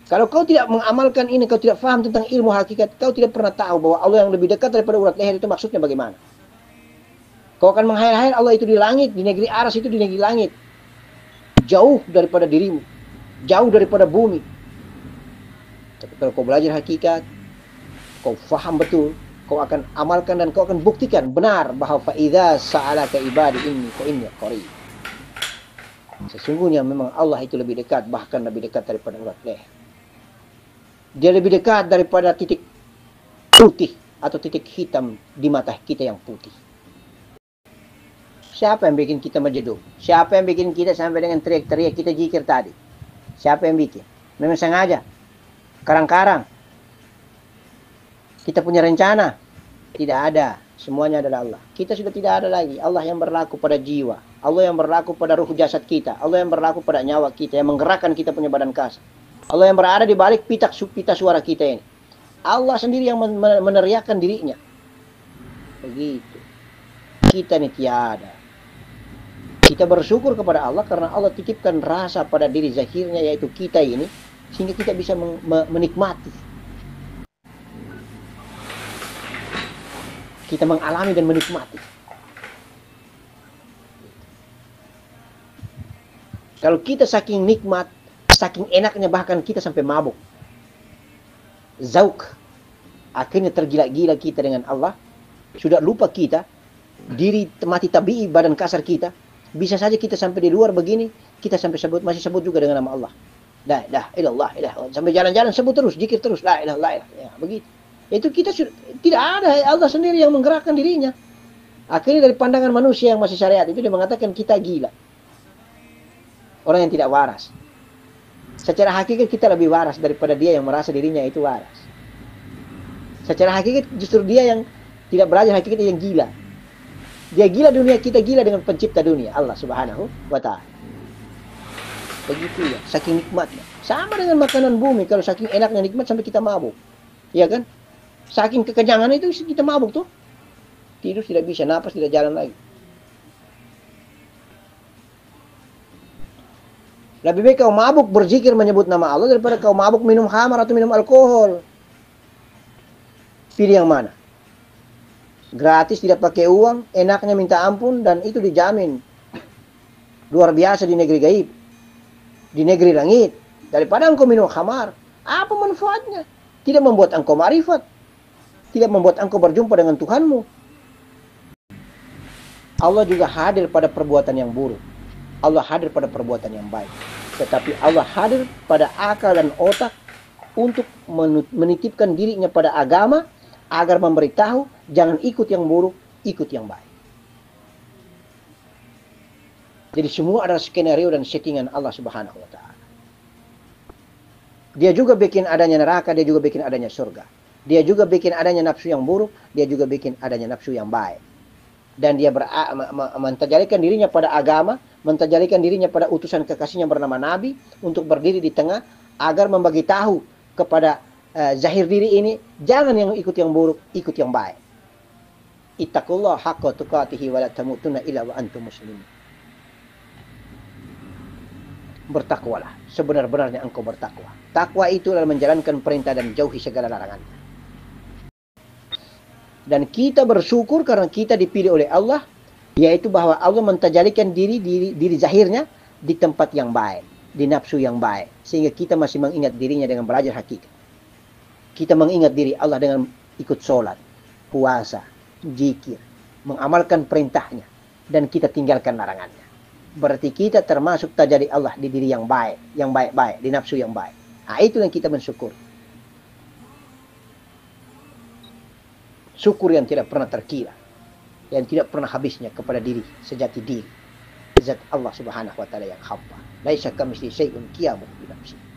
Kalau kau tidak mengamalkan ini, kau tidak faham tentang ilmu hakikat, kau tidak pernah tahu bahwa Allah yang lebih dekat daripada urat leher itu maksudnya bagaimana. Kau akan menghayal-hayal Allah itu di langit, di negeri aras itu di negeri langit. Jauh daripada dirimu, jauh daripada bumi. Tapi kalau kau belajar hakikat, kau faham betul, kau akan amalkan dan kau akan buktikan benar bahwa fa idza sa'alaka ibadi inni fa inni qarib. Sesungguhnya memang Allah itu lebih dekat, bahkan lebih dekat daripada urat leher. Dia lebih dekat daripada titik putih atau titik hitam di mata kita yang putih. Siapa yang bikin kita menjeduh? Siapa yang bikin kita sampai dengan teriak-teriak kita zikir tadi? Siapa yang bikin? Memang sengaja? Karang-karang? Kita punya rencana? Tidak ada. Semuanya adalah Allah. Kita sudah tidak ada lagi. Allah yang berlaku pada jiwa. Allah yang berlaku pada ruh jasad kita. Allah yang berlaku pada nyawa kita. Yang menggerakkan kita punya badan kasar. Allah yang berada di balik pita suara kita ini. Allah sendiri yang meneriakkan dirinya. Begitu. Kita ini tiada. Kita bersyukur kepada Allah karena Allah titipkan rasa pada diri zahirnya, yaitu kita ini. Sehingga kita bisa menikmati. Kita mengalami dan menikmati. Kalau kita saking nikmat, saking enaknya bahkan kita sampai mabuk. Zauk. Akhirnya tergila-gila kita dengan Allah. Sudah lupa kita. Diri mati tabi'i badan kasar kita. Bisa saja kita sampai di luar begini. Kita sampai masih sebut juga dengan nama Allah. La ilaha illallah. Sampai jalan-jalan sebut terus. Zikir terus. La ilaha illallah. Ya, begitu. Itu kita sudah, tidak ada, Allah sendiri yang menggerakkan dirinya. Akhirnya dari pandangan manusia yang masih syariat itu dia mengatakan kita gila. Orang yang tidak waras. Secara hakikat kita lebih waras daripada dia yang merasa dirinya itu waras. Secara hakikat justru dia yang tidak belajar hakikat yang gila. Dia gila dunia, kita gila dengan pencipta dunia, Allah Subhanahu wa ta'ala. Begitu ya, saking nikmatnya. Sama dengan makanan bumi, kalau saking enaknya nikmat sampai kita mabuk. Iya kan? Saking kekenyangan itu kita mabuk tuh. Tidur tidak bisa, napas tidak jalan lagi. Lebih baik kau mabuk berzikir menyebut nama Allah daripada kau mabuk minum khamar atau minum alkohol. Pilih yang mana? Gratis, tidak pakai uang, enaknya minta ampun, dan itu dijamin luar biasa di negeri gaib, di negeri langit. Daripada engkau minum khamar, apa manfaatnya? Tidak membuat engkau ma'rifat, tidak membuat engkau berjumpa dengan Tuhanmu. Allah juga hadir pada perbuatan yang buruk. Allah hadir pada perbuatan yang baik. Tetapi Allah hadir pada akal dan otak untuk menitipkan dirinya pada agama agar memberitahu jangan ikut yang buruk, ikut yang baik. Jadi semua adalah skenario dan settingan Allah Subhanahu wa taala. Dia juga bikin adanya neraka, dia juga bikin adanya surga. Dia juga bikin adanya nafsu yang buruk, dia juga bikin adanya nafsu yang baik. Dan dia mentajalikan dirinya pada agama, mentajalikan dirinya pada utusan kekasihnya bernama Nabi untuk berdiri di tengah agar membagi tahu kepada zahir diri ini, jangan yang ikut yang buruk, ikut yang baik. Ittaqullah haqqa tuqatihi wa la tamutunna illa wa antum muslimun. Bertakwalah, sebenar-benarnya engkau bertakwa. Takwa itu adalah menjalankan perintah dan jauhi segala larangannya. Dan kita bersyukur karena kita dipilih oleh Allah, yaitu bahwa Allah mentajalikan diri zahirnya di tempat yang baik, di nafsu yang baik, sehingga kita masih mengingat dirinya dengan belajar hakikat. Kita mengingat diri Allah dengan ikut sholat, puasa, zikir, mengamalkan perintahnya, dan kita tinggalkan larangannya. Berarti kita termasuk tajalli Allah di diri yang baik, yang baik-baik, di nafsu yang baik. Nah, itu yang kita mensyukur. Syukur yang tidak pernah terkira, yang tidak pernah habisnya kepada diri, sejati diri. Zat Allah Subhanahu wa taala yang hampa. Laisa kamitslihi syai'un qiyamun bi nafsihi.